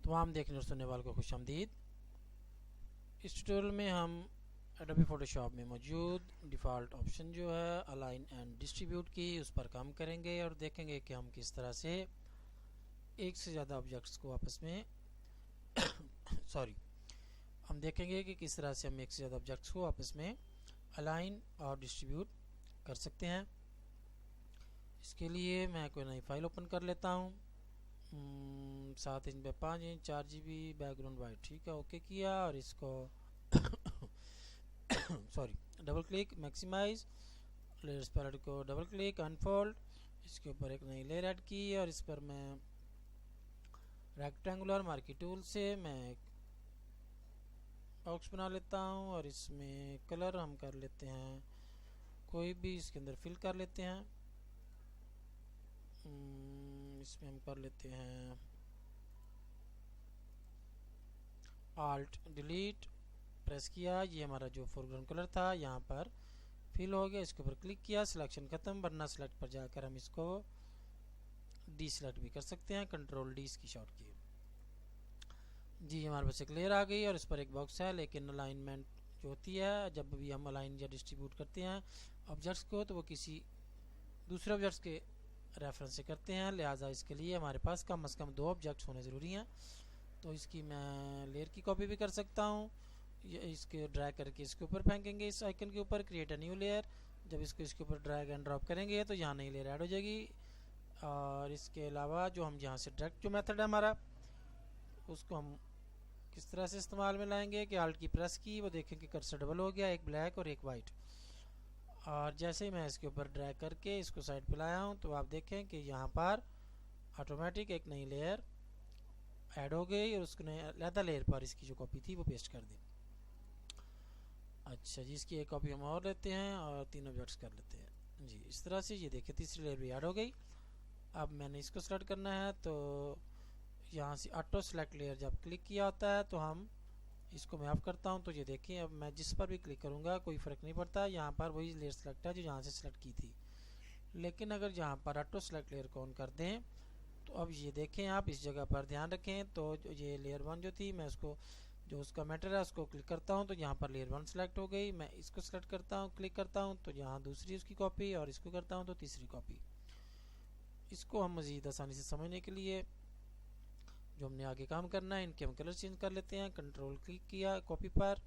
तमाम देखने और सुनने वालों को खुशामदीद। इस ट्यूटोरियल में हम एडोबी फोटोशॉप में मौजूद डिफ़ॉल्ट ऑप्शन जो है अलाइन एंड डिस्ट्रीब्यूट की, उस पर काम करेंगे और देखेंगे कि हम किस तरह से एक से ज़्यादा ऑब्जेक्ट्स को आपस में हम देखेंगे कि किस तरह से हम एक से ज़्यादा ऑब्जेक्ट्स को आपस में अलाइन और डिस्ट्रीब्यूट कर सकते हैं। इसके लिए मैं कोई नई फाइल ओपन कर लेता हूँ। 7 इंच पे 5 इंच 4 GB बैकग्राउंड वाइट, ठीक है, ओके किया और इसको double click, maximise layers palette को डबल क्लिक, अनफोल्ड, इसके ऊपर एक नई लेयर ऐड की और इस पर मैं रेक्टेंगुलर मार्की टूल से मैं एक बॉक्स बना लेता हूँ और इसमें कलर हम कर लेते हैं कोई भी, इसके अंदर फिल कर लेते हैं। इसमें हम कर लेते हैं आल्ट डिलीट, प्रेस किया, ये हमारा जो फोरग्राउंड कलर था यहाँ पर फिल हो गया। इसके ऊपर क्लिक किया, सिलेक्शन खत्म, वरना सिलेक्ट पर जाकर हम इसको डी सिलेक्ट भी कर सकते हैं, कंट्रोल डी इसकी शॉर्ट की। जी हमारे पास एक लेयर आ गई और इस पर एक बॉक्स है, लेकिन अलाइनमेंट जो होती है जब भी हम अलाइन या डिस्ट्रीब्यूट करते हैं ऑब्जेक्ट्स को तो वो किसी दूसरे ऑब्जेक्ट्स के रेफरेंस से करते हैं, लिहाजा इसके लिए हमारे पास कम से कम 2 ऑब्जेक्ट्स होने ज़रूरी हैं। तो इसकी मैं लेयर की कॉपी भी कर सकता हूँ, ये इसके ड्रैग करके इसके ऊपर फेंकेंगे, इस आइकन के ऊपर क्रिएट अ न्यू लेयर, जब इसको इसके ऊपर ड्रैग एंड ड्रॉप करेंगे तो यहाँ नई लेयर ऐड हो जाएगी। और इसके अलावा जो हम यहाँ से डायरेक्ट जो मेथड है हमारा, उसको हम किस तरह से इस्तेमाल में लाएंगे कि आल्ट की प्रेस की, वो देखें कि कर्सर डबल हो गया, एक ब्लैक और एक वाइट। और जैसे ही मैं इसके ऊपर ड्रैग करके इसको साइड पे लाया हूँ तो आप देखें कि यहाँ पर ऑटोमेटिक एक नई लेयर ऐड हो गई और उसने अलग लेयर पर इसकी जो कॉपी थी वो पेस्ट कर दी। अच्छा जी, इसकी एक कॉपी हम और लेते हैं और 3 ऑब्जेक्ट्स कर लेते हैं जी। इस तरह से ये देखिए तीसरी लेयर भी ऐड हो गई। अब मैंने इसको सेलेक्ट करना है तो यहाँ से ऑटो सेलेक्ट लेयर जब क्लिक किया होता है तो हम इसको मैं ऑफ करता हूँ, तो ये देखिए अब मैं जिस पर भी क्लिक करूँगा कोई फ़र्क नहीं पड़ता, यहाँ पर वही लेयर सेलेक्ट है जो यहाँ से सेलेक्ट की थी। लेकिन अगर यहाँ पर ऑटो सेलेक्ट लेयर को ऑन कर दें तो अब ये देखें, आप इस जगह पर ध्यान रखें, तो ये लेयर 1 जो थी मैं उसको जो उसका मैटर है उसको क्लिक करता हूँ तो यहाँ पर लेयर 1 सेलेक्ट हो गई। मैं इसको सेलेक्ट करता हूँ, क्लिक करता हूँ तो यहाँ दूसरी उसकी कॉपी और इसको करता हूँ तो तीसरी कॉपी। इसको हम मज़ीद आसानी से समझने के लिए जो हमने आगे काम करना है, इनके हम कलर चेंज कर लेते हैं। कंट्रोल क्लिक किया कॉपी पर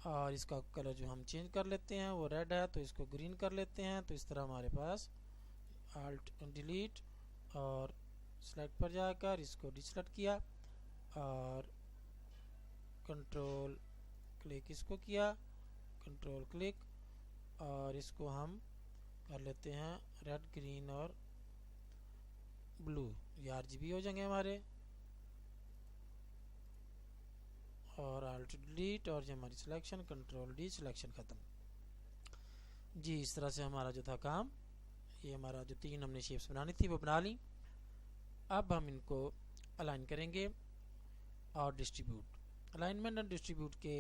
और इसका कलर जो हम चेंज कर लेते हैं वो रेड है तो इसको ग्रीन कर लेते हैं। तो इस तरह हमारे पास आल्ट डिलीट और सेलेक्ट पर जाकर इसको डिसेलेक्ट किया और कंट्रोल क्लिक इसको किया, कंट्रोल क्लिक और इसको हम कर लेते हैं रेड, ग्रीन और ब्लू, ये RGB हो जाएंगे हमारे। और आल्ट डिलीट और जो हमारी सिलेक्शन, कंट्रोल डी, सिलेक्शन ख़त्म जी। इस तरह से हमारा जो था काम, ये हमारा जो 3 हमने शेप्स बनानी थी वो बना ली। अब हम इनको अलाइन करेंगे और डिस्ट्रीब्यूट। अलाइनमेंट और डिस्ट्रीब्यूट के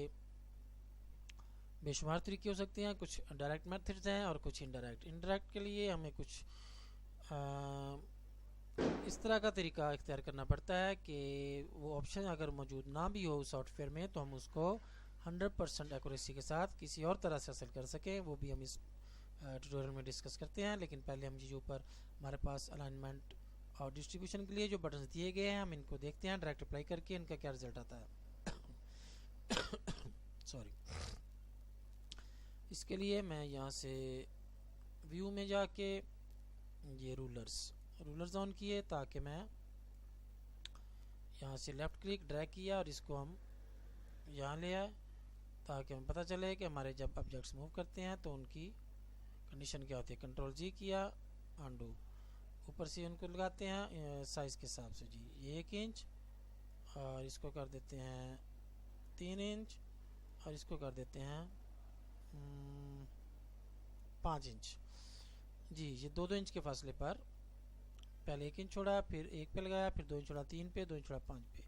बेशुमार तरीके हो सकते हैं, कुछ डायरेक्ट मेथड्स हैं और कुछ इनडायरेक्ट। इनडायरेक्ट के लिए हमें कुछ इस तरह का तरीका इख्तियार करना पड़ता है कि वो ऑप्शन अगर मौजूद ना भी हो सॉफ्टवेयर में तो हम उसको 100% एक्यूरेसी के साथ किसी और तरह से हासिल कर सकें, वो भी हम इस ट्यूटोरियल में डिस्कस करते हैं। लेकिन पहले हम जो ऊपर हमारे पास अलाइनमेंट और डिस्ट्रीब्यूशन के लिए जो बटन दिए गए हैं हम इनको देखते हैं, डायरेक्ट अप्लाई करके इनका क्या रिजल्ट आता है। इसके लिए मैं यहाँ से व्यू में जाके ये रूलर्स ऑन किए ताकि मैं यहाँ से लेफ़्ट क्लिक ड्रैग किया और इसको हम यहाँ ले आए ताकि हमें पता चले कि हमारे जब ऑब्जेक्ट्स मूव करते हैं तो उनकी कंडीशन क्या होती है। कंट्रोल जी किया, अंडू, ऊपर से उनको लगाते हैं साइज़ के हिसाब से जी। ये 1 इंच और इसको कर देते हैं 3 इंच और इसको कर देते हैं 5 इंच जी। ये 2-2 इंच के फासले पर पहले 1 इंच छोड़ा, फिर 1 पे लगाया, फिर 2 इंच छोड़ा 3 पे, 2 इंच छोड़ा 5 पे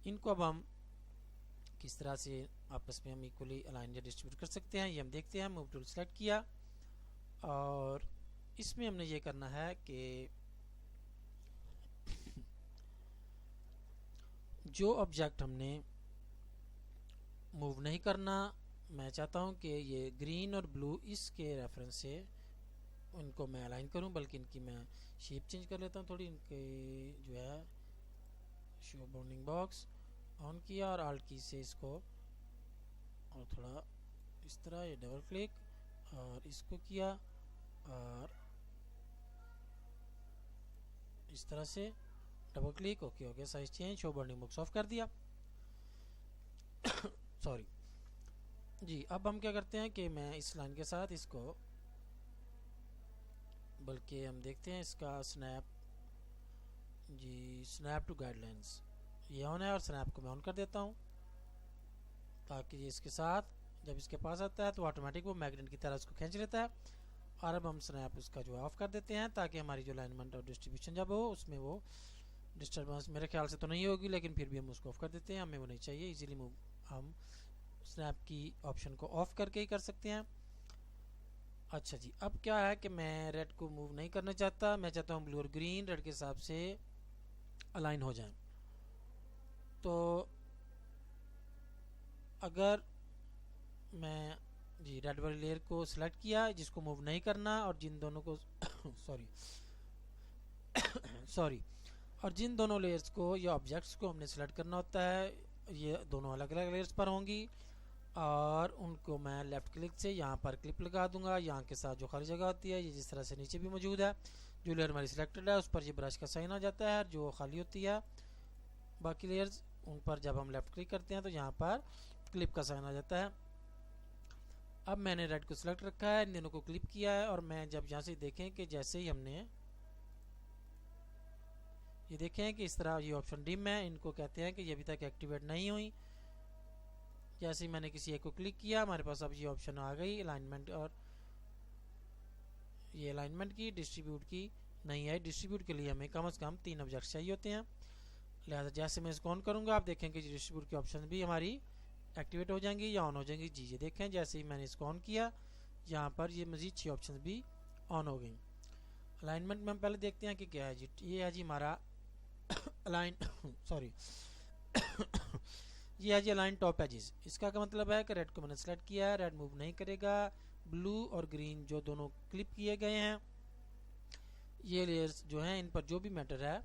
इनको अब हम किस तरह से आपस में हम इक्वली अलाइन या डिस्ट्रीब्यूट कर सकते हैं ये हम देखते हैं। मूव टूल सेलेक्ट किया और इसमें हमने ये करना है कि जो ऑब्जेक्ट हमने मूव नहीं करना, मैं चाहता हूँ कि ये ग्रीन और ब्लू इसके रेफरेंस से उनको मैं अलाइन करूँ, बल्कि इनकी मैं शेप चेंज कर लेता हूँ थोड़ी। इनके जो है शो बाउंडिंग बॉक्स ऑन किया और आल्ट की से इसको और थोड़ा इस तरह ये डबल क्लिक और इसको किया और इस तरह से डबल क्लिक, ओके हो गया, size change, show bounding box of कर दिया। सॉरी जी। अब हम क्या करते हैं कि मैं इस लाइन के साथ इसको, बल्कि हम देखते हैं इसका स्नैप, जी स्नैप टू गाइडलाइंस ये ऑन है और स्नैप को मैं ऑन कर देता हूँ, ताकि ये इसके साथ जब इसके पास आता है तो ऑटोमेटिक वो मैग्नेट की तरह उसको खींच लेता है। और अब हम स्नैप उसका जो ऑफ कर देते हैं, ताकि हमारी जो अलाइनमेंट और डिस्ट्रीब्यूशन जब हो उसमें वो डिस्टर्बेंस मेरे ख्याल से तो नहीं होगी, लेकिन फिर भी हम उसको ऑफ कर देते हैं, हमें वो नहीं चाहिए। इजीली मूव हम स्नैप की ऑप्शन को ऑफ करके ही कर सकते हैं। अच्छा जी, अब क्या है कि मैं रेड को मूव नहीं करना चाहता, मैं चाहता हूँ ब्लू और ग्रीन रेड के हिसाब से अलाइन हो जाएं। तो अगर मैं जी रेड वाली लेयर को सिलेक्ट किया जिसको मूव नहीं करना, और जिन दोनों को सॉरी और जिन दोनों लेयर्स को या ऑब्जेक्ट्स को हमने सेलेक्ट करना होता है, ये दोनों अलग अलग लेयर्स पर होंगी, और उनको मैं लेफ़्ट क्लिक से यहाँ पर क्लिप लगा दूंगा। यहाँ के साथ जो खाली जगह होती है ये जिस तरह से नीचे भी मौजूद है, जो लेयर हमारी सिलेक्टेड है उस पर ये ब्रश का साइन आ जाता है, जो खाली होती है बाकी लेयर्स उन पर जब हम लेफ़्ट क्लिक करते हैं तो यहाँ पर क्लिप का साइन आ जाता है। अब मैंने रेड को सिलेक्ट रखा है, इन दोनों को क्लिप किया है, और मैं जब यहाँ से देखें कि जैसे ही हमने ये देखें कि इस तरह ये ऑप्शन डिम है, इनको कहते हैं कि ये अभी तक एक्टिवेट नहीं हुई। जैसे ही मैंने किसी एक को क्लिक किया हमारे पास अब ये ऑप्शन आ गई अलाइनमेंट, और ये अलाइनमेंट की, डिस्ट्रीब्यूट की नहीं है। डिस्ट्रीब्यूट के लिए हमें कम से कम 3 ऑब्जेक्ट चाहिए होते हैं, लिहाजा जैसे मैं इसको ऑन करूँगा आप देखेंगे डिस्ट्रीब्यूट की ऑप्शन भी हमारी एक्टिवेट हो जाएंगी या ऑन हो जाएंगी। जी ये देखें जैसे ही मैंने इसको ऑन किया यहाँ पर ये मजीद 6 ऑप्शन भी ऑन हो गई। अलाइनमेंट में हम पहले देखते हैं कि क्या है जी। ये है जी हमारा अलाइन सॉरी ये है जी अलाइन टॉप एजेस। इसका क्या मतलब है कि रेड को मैंने सेलेक्ट किया है, रेड मूव नहीं करेगा, ब्लू और ग्रीन जो दोनों क्लिप किए गए हैं ये लेयर्स जो हैं इन पर जो भी मैटर है,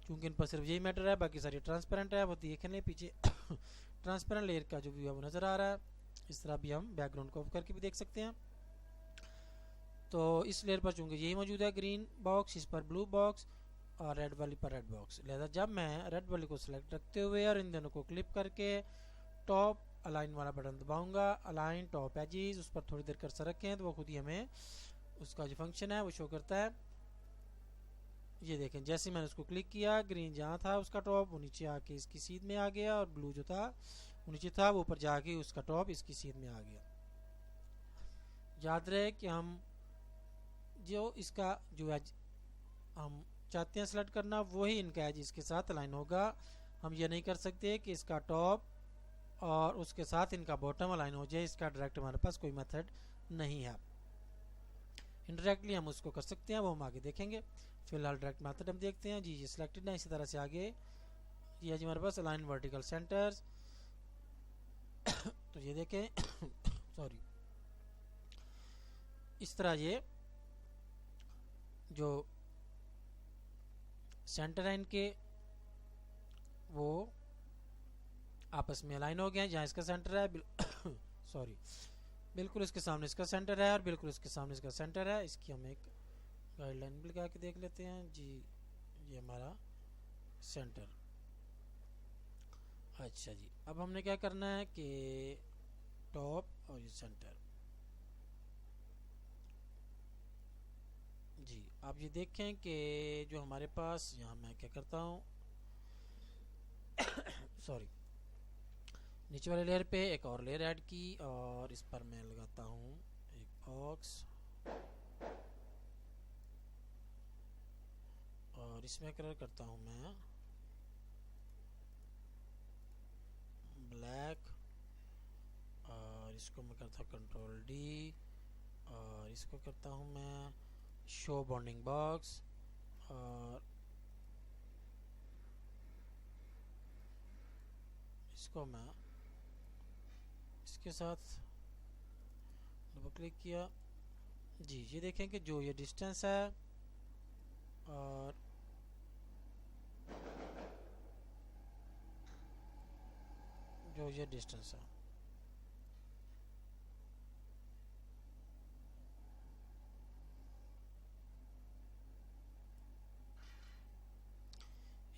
क्योंकि इन पर सिर्फ यही मैटर है, बाकी सारी ट्रांसपेरेंट है, वो देख लें पीछे ट्रांसपेरेंट लेयर का जो व्यू है वो नज़र आ रहा है। इस तरह भी हम बैकग्राउंड को ऑफ करके भी देख सकते हैं। तो इस लेयर पर चूँकि यही मौजूद है ग्रीन बॉक्स, इस पर ब्लू बॉक्स और रेड वाली पर रेड बॉक्स, लिहाजा जब मैं रेड वाली को सिलेक्ट रखते हुए और इन दोनों को क्लिप करके टॉप अलाइन वाला बटन दबाऊंगा, अलाइन टॉप एजेस, उस पर थोड़ी देर कर्सर रखें तो वो खुद ही हमें उसका जो फंक्शन है वो शो करता है। ये देखें जैसे मैंने उसको क्लिक किया ग्रीन जहाँ था उसका टॉप वो नीचे आके इसकी सीध में आ गया, और ब्लू जो था वो नीचे था वो ऊपर जाके उसका टॉप इसकी सीध में आ गया। याद रहे कि हम जो इसका जो एज हम चाहते हैं सेलेक्ट करना वही इनका एज इसके साथ अलाइन होगा। हम ये नहीं कर सकते कि इसका टॉप और उसके साथ इनका बॉटम अलाइन हो जाए, इसका डायरेक्ट हमारे पास कोई मेथड नहीं है। इनडायरेक्टली हम उसको कर सकते हैं, वो हम आगे देखेंगे। फिलहाल डायरेक्ट मेथड हम देखते हैं जी। ये सिलेक्टेड है, इसी तरह से आगे ये जी हमारे पास अलाइन वर्टिकल सेंटर्स तो ये देखें सॉरी इस तरह ये जो सेंटर है इनके वो आपस में अलाइन हो गए हैं। जहाँ इसका सेंटर है सॉरी बिल्कुल इसके सामने इसका सेंटर है और बिल्कुल इसके सामने इसका सेंटर है। इसकी हम एक गाइडलाइन भी लगा के देख लेते हैं जी। ये हमारा सेंटर। अच्छा जी, अब हमने क्या करना है कि टॉप और ये सेंटर जी। आप ये देखें कि जो हमारे पास यहाँ मैं क्या करता हूँ सॉरी नीचे वाले लेयर पे एक और लेयर ऐड की और इस पर मैं लगाता हूँ एक ऑक्स और इसमें कलर करता हूँ मैं ब्लैक और इसको मैं करता हूँ कंट्रोल डी और इसको करता हूँ मैं शो बाउंडिंग बॉक्स और इसको मैं इसके साथ डबल क्लिक किया जी, ये देखें कि जो ये डिस्टेंस है और जो ये डिस्टेंस है,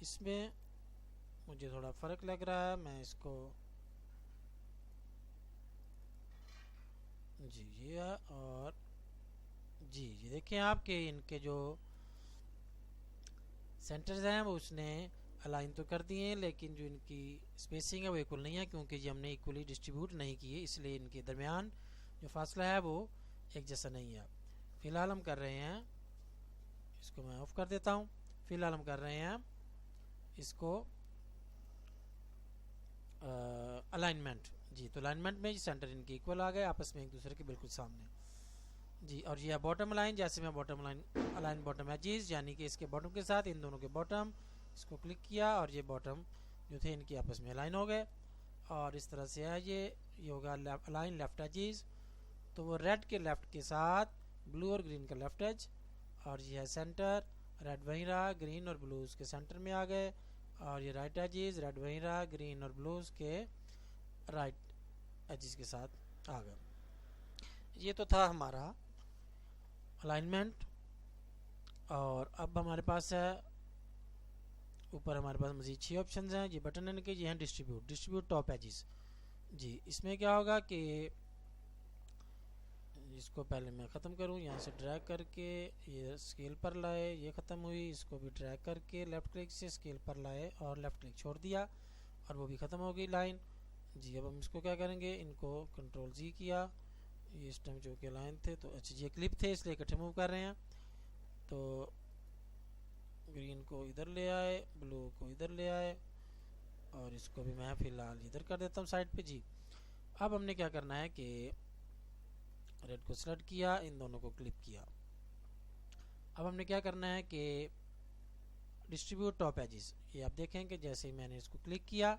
इसमें मुझे थोड़ा फ़र्क लग रहा है। मैं इसको जी ये है और जी ये देखें आप कि इनके जो सेंटर्स हैं वो उसने अलाइन तो कर दिए हैं, लेकिन जो इनकी स्पेसिंग है वो इक्वल नहीं है, क्योंकि ये हमने इक्वली डिस्ट्रीब्यूट नहीं किए, इसलिए इनके दरमियान जो फासला है वो एक जैसा नहीं है। फ़िलहाल हम कर रहे हैं, इसको मैं ऑफ कर देता हूँ। फ़िलहाल हम कर रहे हैं इसको अलाइनमेंट जी, तो अलाइनमेंट में सेंटर इनके इक्वल आ गए, आपस में एक दूसरे के बिल्कुल सामने जी। और ये बॉटम लाइन, जैसे मैं bottom line align bottom edges, यानी कि इसके बॉटम के साथ इन दोनों के बॉटम, इसको क्लिक किया और ये बॉटम जो थे इनके आपस में अलाइन हो गए। और इस तरह से है ये होगा अलाइन लेफ्ट एजेस, तो वो रेड के लेफ्ट के साथ ब्लू और ग्रीन का लेफ्ट एज, और ये है सेंटर, रेड वहीं रहा, ग्रीन और ब्लू उसके सेंटर में आ गए। और ये राइट एजेस, रेड वहीं रहा, ग्रीन और ब्लू के राइट एजेस के साथ आ गए। ये तो था हमारा अलाइनमेंट। और अब हमारे पास है ऊपर हमारे पास मज़ीद 6 ऑप्शंस हैं। ये बटन इनके ये हैं डिस्ट्रीब्यूट टॉप एजेस जी। इसमें क्या होगा कि इसको पहले मैं ख़त्म करूँ, यहाँ से ड्रैग करके ये स्केल पर लाए, ये ख़त्म हुई, इसको भी ड्रैग करके लेफ़्ट क्लिक से स्केल पर लाए और लेफ़्ट क्लिक छोड़ दिया और वो भी ख़त्म हो गई लाइन जी। अब हम इसको क्या करेंगे, इनको कंट्रोल जी किया, ये इस टाइम जो कि लाइन थे, तो अच्छा ये क्लिप थे इसलिए इकट्ठे मूव कर रहे हैं। तो ग्रीन को इधर ले आए, ब्लू को इधर ले आए और इसको भी मैं फ़िलहाल इधर कर देता हूँ साइड पे जी। अब हमने क्या करना है कि रेड को सेलेक्ट किया, इन दोनों को क्लिक किया। अब हमने क्या करना है कि डिस्ट्रीब्यूट टॉप एजेस, ये आप देखें कि जैसे ही मैंने इसको क्लिक किया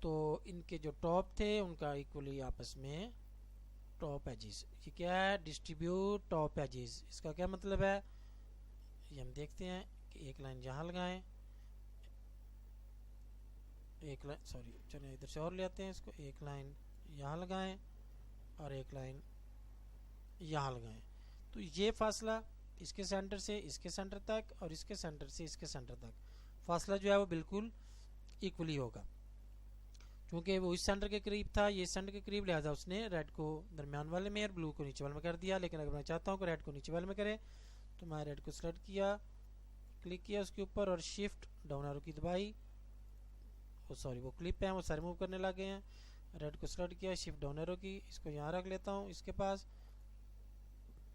तो इनके जो टॉप थे उनका इक्वली आपस में टॉप एजेस, ये क्या है, डिस्ट्रीब्यूट टॉप एजेस। इसका क्या मतलब है ये हम देखते हैं कि एक लाइन यहाँ लगाएं, एक लाइन सॉरी चलिए इधर से और ले आते हैं इसको, एक लाइन यहाँ लगाएं और एक लाइन यहाँ लगाएं। तो ये फासला इसके सेंटर से इसके सेंटर तक और इसके सेंटर से इसके सेंटर तक फासला जो है वो बिल्कुल इक्वली होगा, क्योंकि वो इस सेंटर के करीब था, ये सेंटर के करीब, लिहाजा उसने रेड को दरमियान वाले में और ब्लू को नीचे वाले में कर दिया। लेकिन अगर मैं चाहता हूँ कि रेड को नीचे वाले में करे, तो मैं रेड को सेलेक्ट किया, क्लिक किया उसके ऊपर और शिफ्ट डाउन एरो की दबाई, वो क्लिप है वो सारे मूव करने लगे हैं। रेड को सेलेक्ट किया, शिफ्ट डाउन एरो की, इसको यहाँ रख लेता हूँ इसके पास,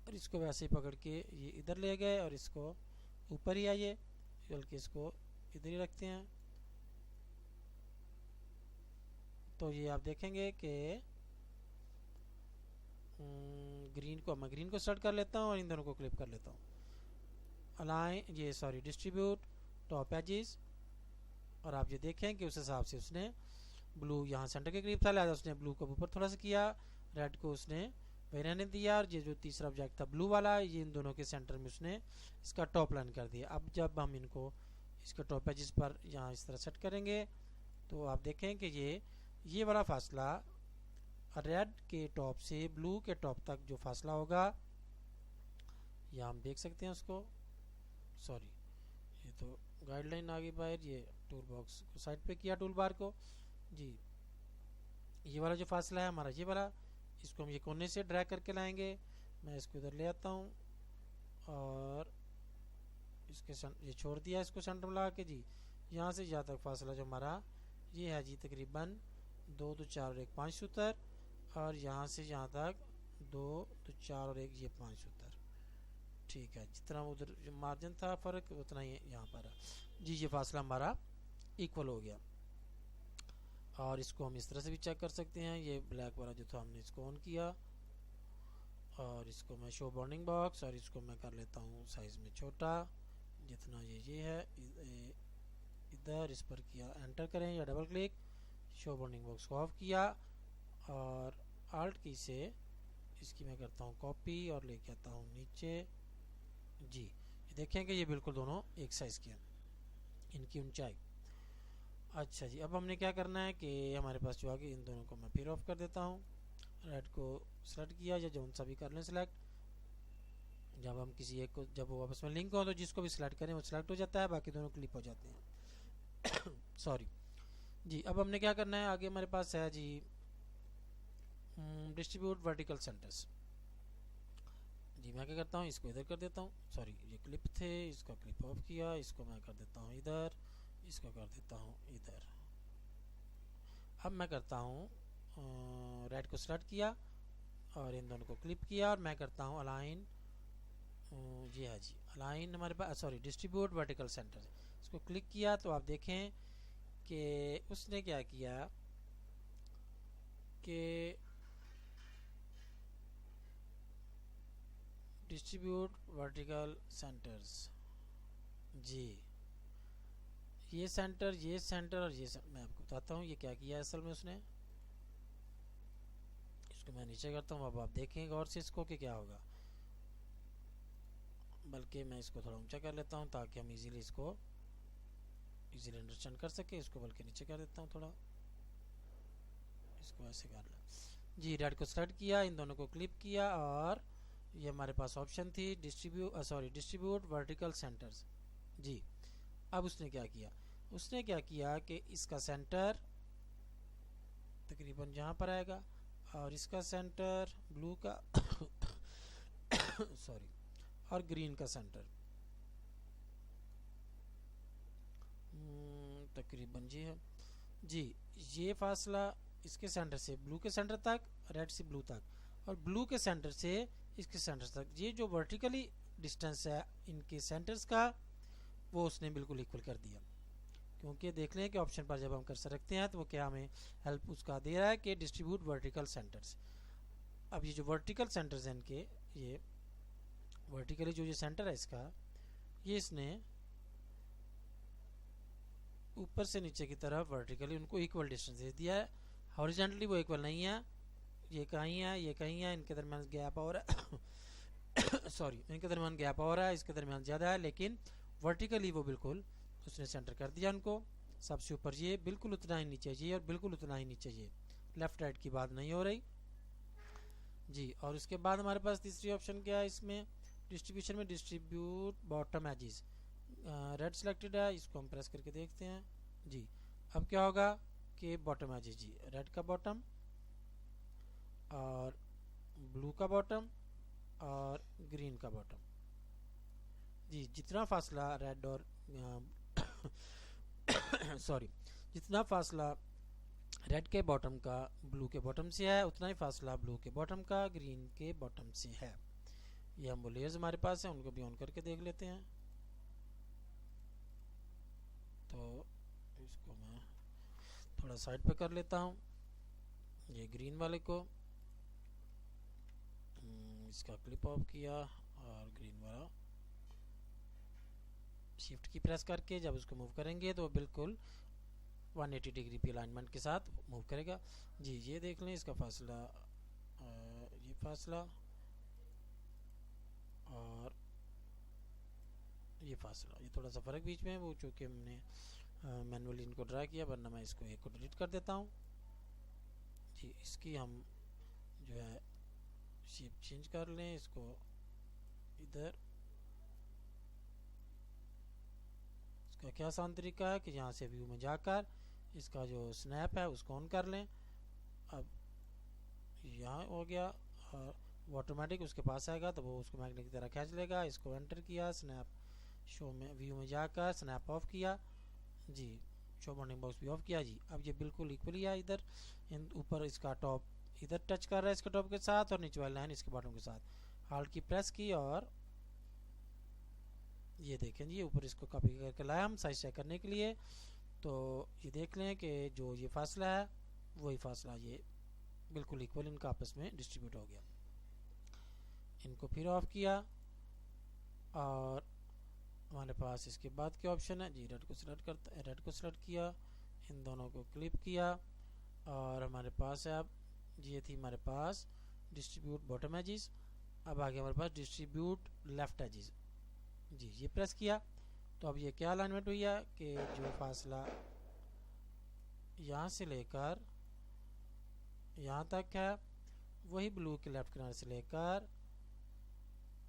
और इसको वैसे ही पकड़ के ये इधर ले गए और इसको ऊपर ही आइए, बल्कि इसको इधर ही रखते हैं। तो ये आप देखेंगे कि मैं ग्रीन को सेलेक्ट कर लेता हूँ और इन दोनों को क्लिप कर लेता हूँ। अलाइन डिस्ट्रीब्यूट टॉप एजेस, और आप ये देखें कि उस हिसाब से उसने ब्लू यहाँ सेंटर के करीब था, लिहाजा उसने ब्लू को ऊपर थोड़ा सा किया, रेड को उसने वही रहने दिया, और ये जो तीसरा ऑब्जेक्ट था ब्लू वाला, ये इन दोनों के सेंटर में उसने इसका टॉप लाइन कर दिया। अब जब हम इनको इसके टॉप एजेस पर यहाँ इस तरह सेट करेंगे तो आप देखें कि ये वाला फासला रेड के टॉप से ब्लू के टॉप तक जो फासला होगा, यहाँ हम देख सकते हैं उसको, ये तो गाइडलाइन आ गई बाहर, ये टूल बॉक्स को साइड पे किया, टूल बार को जी। ये वाला जो फासला है हमारा ये वाला, इसको हम ये कोने से ड्रैग करके लाएंगे, मैं इसको इधर ले आता हूँ और इसके ये छोड़ दिया इसको सेंटर में लगा के जी। यहाँ से यहाँ तक फासला जो हमारा ये है जी तकरीबन 2 2 4 और 1 5 सूत्र, और यहाँ से यहाँ तक 2 2 4 और 1 ये 5 सूत्र, ठीक है। जितना उधर जो मार्जिन था फ़र्क उतना ही यहाँ पर है जी। ये फासला हमारा इक्वल हो गया, और इसको हम इस तरह से भी चेक कर सकते हैं। ये ब्लैक वाला जो था हमने इसको ऑन किया, और इसको मैं शो बाउंडिंग बॉक्स, और इसको मैं कर लेता हूँ साइज़ में छोटा, जितना ये है इधर इस पर किया, एंटर करें या double click, show bounding box को ऑफ किया और आल्ट की से इसकी मैं करता हूँ कॉपी और लेके आता हूँ नीचे जी। देखें कि ये बिल्कुल दोनों एक साइज़ के हैं, इनकी ऊंचाई। अच्छा जी, अब हमने क्या करना है कि हमारे पास जो आगे इन दोनों को मैं फिर ऑफ कर देता हूँ। रेड को सेलेक्ट किया या जो सा भी कर लें सिलेक्ट। जब हम किसी एक को जब वो आपस में लिंक हो तो जिसको भी सिलेक्ट करें वो सिलेक्ट हो जाता है, बाकी दोनों क्लिप हो जाते हैं। सॉरी जी। अब हमने क्या करना है, आगे हमारे पास है जी डिस्ट्रीब्यूट वर्टिकल सेंटर्स जी। मैं क्या करता हूँ, इसको इधर कर देता हूँ। सॉरी, ये क्लिप थे, इसको क्लिप ऑफ किया, इसको मैं कर देता हूँ इधर, इसको कर देता हूँ इधर। अब मैं करता हूँ रेड को सेलेक्ट किया और इन दोनों को क्लिप किया और मैं करता हूँ अलाइन। जी हाँ जी, अलाइन हमारे पास सॉरी डिस्ट्रीब्यूट वर्टिकल सेंटर, इसको क्लिक किया तो आप देखें कि उसने क्या किया कि डिस्ट्रीब्यूट वर्टिकल सेंटर्स जी, ये सेंटर और ये मैं आपको बताता हूँ ये क्या किया असल में उसने। इसको मैं नीचे करता हूँ, अब आप देखें गौर से इसको कि क्या होगा। बल्कि मैं इसको थोड़ा ऊंचा कर लेता हूँ ताकि हम इजीली इसको इजीली अंडरस्टैंड कर सके। इसको बल्कि नीचे कर देता हूँ थोड़ा, इसको ऐसे कर लें जी। रेड को सेलेक्ट किया, इन दोनों को क्लिप किया और ये हमारे पास ऑप्शन थी डिस्ट्रीब्यूट वर्टिकल सेंटर्स जी। अब उसने क्या किया कि इसका सेंटर तकरीबन जहाँ पर आएगा और इसका सेंटर ब्लू का सॉरी और ग्रीन का सेंटर तकरीबन जी है जी। ये फासला इसके सेंटर से ब्लू के सेंटर तक, रेड से ब्लू तक और ब्लू के सेंटर से इसके सेंटर तक, ये जो वर्टिकली डिस्टेंस है इनके सेंटर्स का वो उसने बिल्कुल इक्वल कर दिया। क्योंकि देख लें कि ऑप्शन पर जब हम कर्सर रखते हैं तो वो क्या हमें हेल्प उसका दे रहा है कि डिस्ट्रीब्यूट वर्टिकल सेंटर्स। अब ये जो वर्टिकल सेंटर्स हैं इनके, ये वर्टिकली जो ये सेंटर है इसका, ये इसने ऊपर से नीचे की तरफ वर्टिकली उनको इक्वल डिस्टेंस दे दिया है। हॉरिजॉन्टली वो इक्वल नहीं है, ये कहीं है ये कहीं है, इनके दरमियान गैप और सॉरी इनके दरमियान गैप हो रहा है, इसके दरमियान ज़्यादा है, लेकिन वर्टिकली वो बिल्कुल उसने सेंटर कर दिया उनको। सबसे ऊपर ये बिल्कुल उतना ही नीचे ये और बिल्कुल उतना ही नीचे ये, लेफ्ट राइट की बात नहीं हो रही जी। और उसके बाद हमारे पास तीसरी ऑप्शन क्या है इसमें डिस्ट्रीब्यूशन में, distribute bottom edges. Red selected है, इसको हम प्रेस करके देखते हैं जी। अब क्या होगा कि बॉटम एजिस जी, रेड का बॉटम और ब्लू का बॉटम और ग्रीन का बॉटम जी। जितना फासला रेड और सॉरी जितना फासला रेड के बॉटम का ब्लू के बॉटम से है उतना ही फासला ब्लू के बॉटम का ग्रीन के बॉटम से है। ये हम वो लेयर्स हमारे पास हैं उनको भी ऑन करके देख लेते हैं। तो इसको मैं थोड़ा साइड पे कर लेता हूँ, ये ग्रीन वाले को इसका क्लिप ऑफ किया और ग्रीन वाला शिफ्ट की प्रेस करके जब उसको मूव करेंगे तो बिल्कुल 180 डिग्री की अलाइनमेंट के साथ मूव करेगा जी। ये देख लें इसका फासला, ये फासला और ये फासला, ये थोड़ा सा फ़र्क बीच में है वो चूँकि हमने मैनुअली इनको ड्रा किया, वरना मैं इसको एक को डिलीट कर देता हूँ जी। इसकी हम जो है शेप चेंज कर लें, इसको इधर। इसका क्या आसान तरीका है कि यहाँ से व्यू में जाकर इसका जो स्नैप है उसको ऑन कर लें। अब यहाँ हो गया और वो ऑटोमेटिक उसके पास आएगा तो वो उसको मैग्नेट की तरह खींच लेगा। इसको एंटर किया, स्नैप शो में व्यू में जाकर स्नैप ऑफ किया जी, शो बाउंडिंग बॉक्स भी ऑफ किया जी। अब ये बिल्कुल इक्वली है, इधर ऊपर इसका टॉप इधर टच कर रहा है इसके टॉप के साथ और नीचे वाली लाइन इसके बॉटम के साथ। हाल्ट की प्रेस की और ये देखें जी ऊपर इसको कॉपी करके लाया हम साइज चेक करने के लिए। तो ये देख लें कि जो ये फासला है वही फासला ये बिल्कुल इक्वल इनका आपस में डिस्ट्रीब्यूट हो गया। इनको फिर ऑफ किया और हमारे पास इसके बाद क्या ऑप्शन है जी, रेड को सिलेक्ट किया, इन दोनों को क्लिप किया और हमारे पास है अब ये थी हमारे पास डिस्ट्रीब्यूट बॉटम एजिस। अब आगे हमारे पास डिस्ट्रीब्यूट लेफ्ट एजिस। जी ये प्रेस किया तो अब ये क्या अलाइनमेंट हुई है कि जो फासला यहाँ से लेकर यहाँ तक है वही ब्लू के लेफ्ट किनारे से लेकर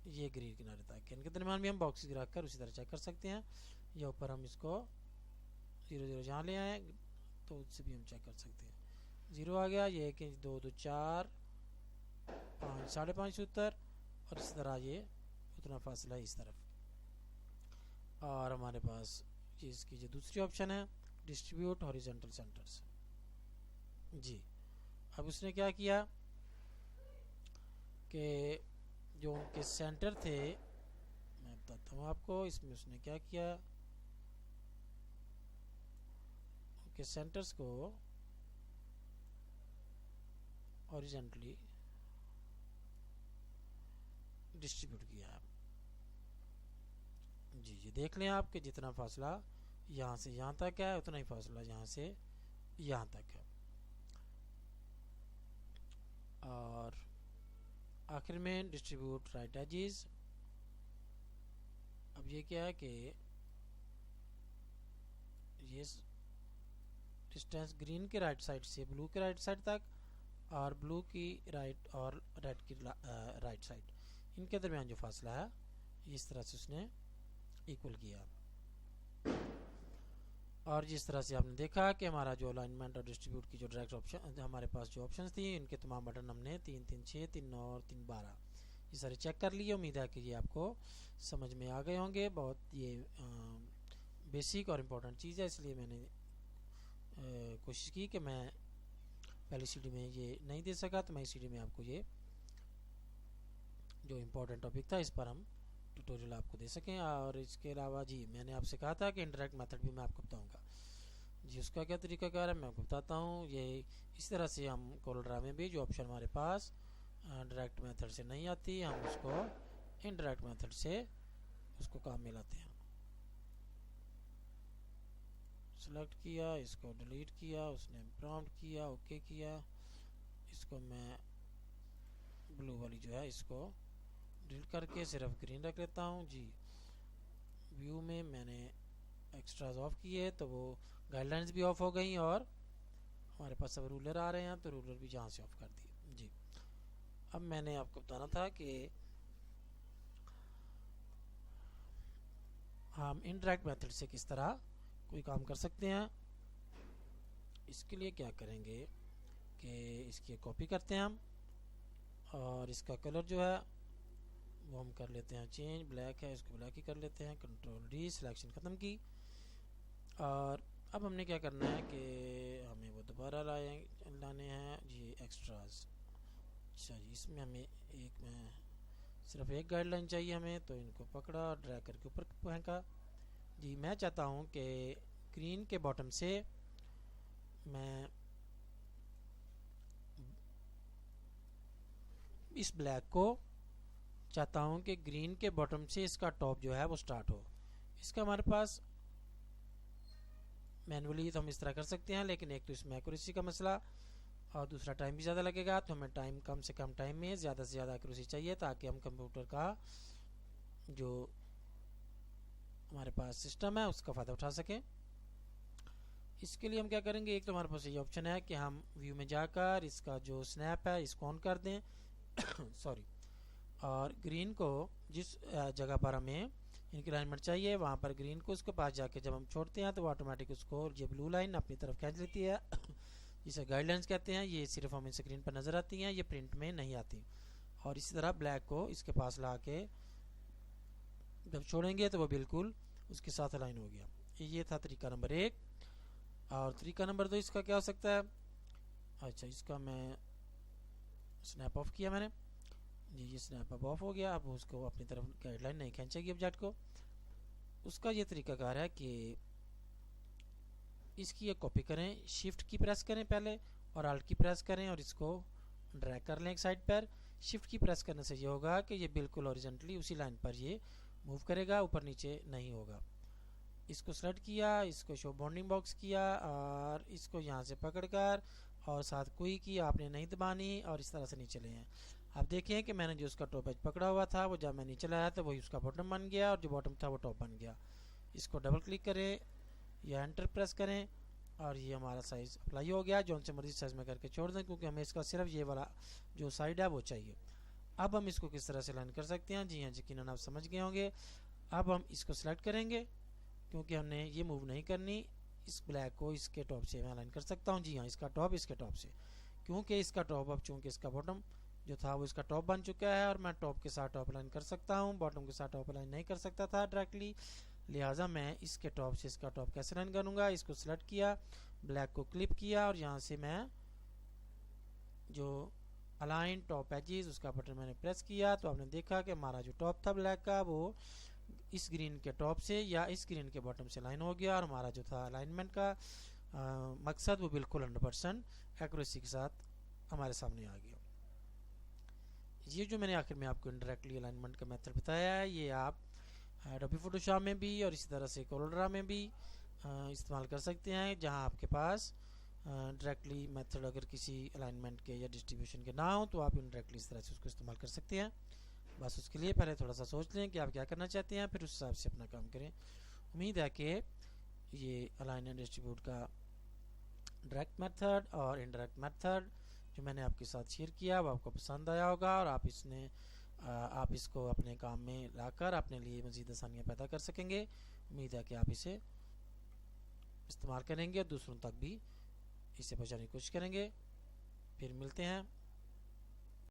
ये ग्रीन किनारे तक, इनके दरमियान भी हम बॉक्स गिरा कर उसी तरह चेक कर सकते हैं। या ऊपर हम इसको 0 0 जहाँ ले आए तो उससे भी हम चेक कर सकते हैं। 0 आ गया, ये 1 इंच 2 2 4 5 5.5 उत्तर, और इस तरह ये उतना फासला है इस तरफ। और हमारे पास ये इसकी जो दूसरी ऑप्शन है डिस्ट्रीब्यूट हॉरिजॉन्टल सेंटर्स। जी अब उसने क्या किया कि जो उनके सेंटर थे, मैं बताता हूँ आपको, इसमें उसने क्या किया, उनके सेंटर्स को हॉरिजॉन्टली डिस्ट्रीब्यूट किया है। जी ये देख लें आप कि जितना फासला यहाँ से यहाँ तक है उतना ही फासला यहाँ से यहाँ तक है। और आखिर में डिस्ट्रीब्यूट राइट एजिस। अब ये क्या है कि ये डिस्टेंस ग्रीन के राइट साइड से ब्लू के राइट साइड तक और ब्लू की राइट और रेड की राइट साइड, इनके दरमियान जो फासला है इस तरह से उसने इक्वल किया। और जिस तरह से आपने देखा कि हमारा जो अलाइनमेंट और डिस्ट्रीब्यूट की जो डायरेक्ट ऑप्शन हमारे पास जो ऑप्शंस थी इनके तमाम बटन हमने 3 3 6 3 9 और 3 12 ये सारे चेक कर लिए। उम्मीद है कि ये आपको समझ में आ गए होंगे। बहुत ये बेसिक और इम्पोर्टेंट चीज़ है, इसलिए मैंने कोशिश की कि मैं पहली सीडी में ये नहीं दे सका, तो मैं इस सीडी में आपको ये जो इम्पोर्टेंट टॉपिक था इस पर हम ट्यूटोरियल आपको दे सकें। और इसके अलावा जी मैंने आपसे कहा था कि इंटरेक्ट मेथड भी मैं आपको बताऊंगा। जी उसका क्या तरीकाकार है मैं आपको बताता हूँ। ये इस तरह से हम कोलड्रा में भी जो ऑप्शन हमारे पास डायरेक्ट मेथड से नहीं आती, हम उसको इनडायरेक्ट मेथड से उसको काम में लाते हैं। सेलेक्ट किया, इसको डिलीट किया, उसने प्रॉम्प्ट किया, ओके किया, इसको मैं ब्लू वाली जो है इसको डिलीट करके सिर्फ ग्रीन रख लेता हूँ। जी व्यू में मैंने एक्स्ट्राज ऑफ किए तो वो गाइडलाइंस भी ऑफ हो गई और हमारे पास अब रूलर आ रहे हैं तो रूलर भी जहाँ से ऑफ कर दिए। जी अब मैंने आपको बताना था कि हम इनडायरेक्ट मेथड से किस तरह कोई काम कर सकते हैं। इसके लिए क्या करेंगे कि इसकी कॉपी करते हैं हम, और इसका कलर जो है वो हम कर लेते हैं चेंज, ब्लैक है इसको ब्लैक ही कर लेते हैं, कंट्रोल डी, सिलेक्शन ख़त्म की। और अब हमने क्या करना है कि हमें वो दोबारा लाने हैं जी एक्स्ट्राज। अच्छा जी इसमें हमें सिर्फ एक गाइडलाइन चाहिए हमें, तो इनको पकड़ा और ड्रैग करके ऊपर फेंका। जी मैं चाहता हूँ कि ग्रीन के बॉटम से मैं इस ब्लैक को चाहता हूँ कि ग्रीन के बॉटम से इसका टॉप जो है वो स्टार्ट हो। इसका हमारे पास मैनुअली तो हम इस तरह कर सकते हैं, लेकिन एक तो इसमें एक्यूरेसी का मसला और दूसरा टाइम भी ज़्यादा लगेगा, तो हमें टाइम कम से कम टाइम में ज़्यादा से ज़्यादा एक्यूरेसी चाहिए ताकि हम कंप्यूटर का जो हमारे पास सिस्टम है उसका फ़ायदा उठा सकें। इसके लिए हम क्या करेंगे, एक तो हमारे पास ये ऑप्शन है कि हम व्यू में जाकर इसका जो स्नैप है इसको ऑन कर दें सॉरी, और ग्रीन को जिस जगह पर हमें इनकी अलाइनमेंट चाहिए वहाँ पर ग्रीन को उसके पास जाके जब हम छोड़ते हैं तो वो ऑटोमेटिक उसको ये ब्लू लाइन अपनी तरफ खींच लेती है जिसे गाइडलाइंस कहते हैं। ये सिर्फ हमें स्क्रीन पर नज़र आती हैं, ये प्रिंट में नहीं आती। और इसी तरह ब्लैक को इसके पास ला के जब छोड़ेंगे तो वो बिल्कुल उसके साथ अलाइन हो गया। ये था तरीका नंबर 1। और तरीका नंबर 2 इसका क्या हो सकता है। अच्छा इसका मैं स्नैप ऑफ किया मैंने, जी ये स्नैप अब ऑफ हो गया। अब उसको अपनी तरफ गाइडलाइन नहीं खींचेगी ऑब्जेक्ट को। उसका ये तरीकाकार है कि इसकी एक कॉपी करें, शिफ्ट की प्रेस करें पहले और अल्ट की प्रेस करें और इसको ड्रैग कर लें एक साइड पर। शिफ्ट की प्रेस करने से ये होगा कि ये बिल्कुल हॉरिजॉन्टली उसी लाइन पर ये मूव करेगा, ऊपर नीचे नहीं होगा। इसको सेलेक्ट किया, इसको शो बाउंडिंग बॉक्स किया और इसको यहाँ से पकड़कर और साथ कोई की आपने नहीं दबानी और इस तरह से नीचे ले हैं। आप देखें कि मैंने जो उसका टॉप एज पकड़ा हुआ था वो जब मैं नीचे लाया तो वही उसका बॉटम बन गया और जो बॉटम था वो टॉप बन गया। इसको डबल क्लिक करें या एंटर प्रेस करें और ये हमारा साइज़ अप्लाई हो गया। जो उनसे मर्जी साइज़ में करके छोड़ दें क्योंकि हमें इसका सिर्फ ये वाला जो साइड है वो चाहिए। अब हम इसको किस तरह से लाइन कर सकते हैं, जी हाँ यकीनन आप समझ गए होंगे। अब हम इसको सिलेक्ट करेंगे क्योंकि हमने ये मूव नहीं करनी, इस ब्लैक को इसके टॉप से मैं अलाइन कर सकता हूँ। जी हाँ, इसका टॉप इसके टॉप से, क्योंकि इसका टॉप अब चूँकि इसका बॉटम जो था वो इसका टॉप बन चुका है और मैं टॉप के साथ टॉप अलाइन कर सकता हूँ, बॉटम के साथ टॉप अलाइन नहीं कर सकता था डायरेक्टली। लिहाजा मैं इसके टॉप से इसका टॉप कैसे अलाइन करूँगा, इसको सिलेक्ट किया, ब्लैक को क्लिप किया और यहाँ से मैं जो अलाइन टॉप एजेस उसका बटन मैंने प्रेस किया तो आपने देखा कि हमारा जो टॉप था ब्लैक का वो इस ग्रीन के टॉप से या इस ग्रीन के बॉटम से लाइन हो गया और हमारा जो था अलाइनमेंट का मकसद वो बिल्कुल 100% एक्यूरेसी के साथ हमारे सामने आ गया। ये जो मैंने आखिर में आपको इंडायरेक्टली अलाइनमेंट का मेथड बताया है ये आप एडोबी फोटोशॉप में भी और इसी तरह से कोलोरेडो में भी इस्तेमाल कर सकते हैं, जहां आपके पास डायरेक्टली मेथड अगर किसी अलाइनमेंट के या डिस्ट्रीब्यूशन के ना हो तो आप इनडायरेक्टली इस तरह से उसको इस्तेमाल कर सकते हैं। बस उसके लिए पहले थोड़ा सा सोच लें कि आप क्या करना चाहते हैं, फिर उस हिसाब से अपना काम करें। उम्मीद है कि ये अलाइन एंड डिस्ट्रीब्यूट का डायरेक्ट मेथड और इनडायरेक्ट मेथड जो मैंने आपके साथ शेयर किया वो आपको पसंद आया होगा और आप इसको अपने काम में लाकर अपने लिए मज़ीद आसानियाँ पैदा कर सकेंगे। उम्मीद है कि आप इसे इस्तेमाल करेंगे और दूसरों तक भी इसे पहुँचाने की कोशिश करेंगे। फिर मिलते हैं।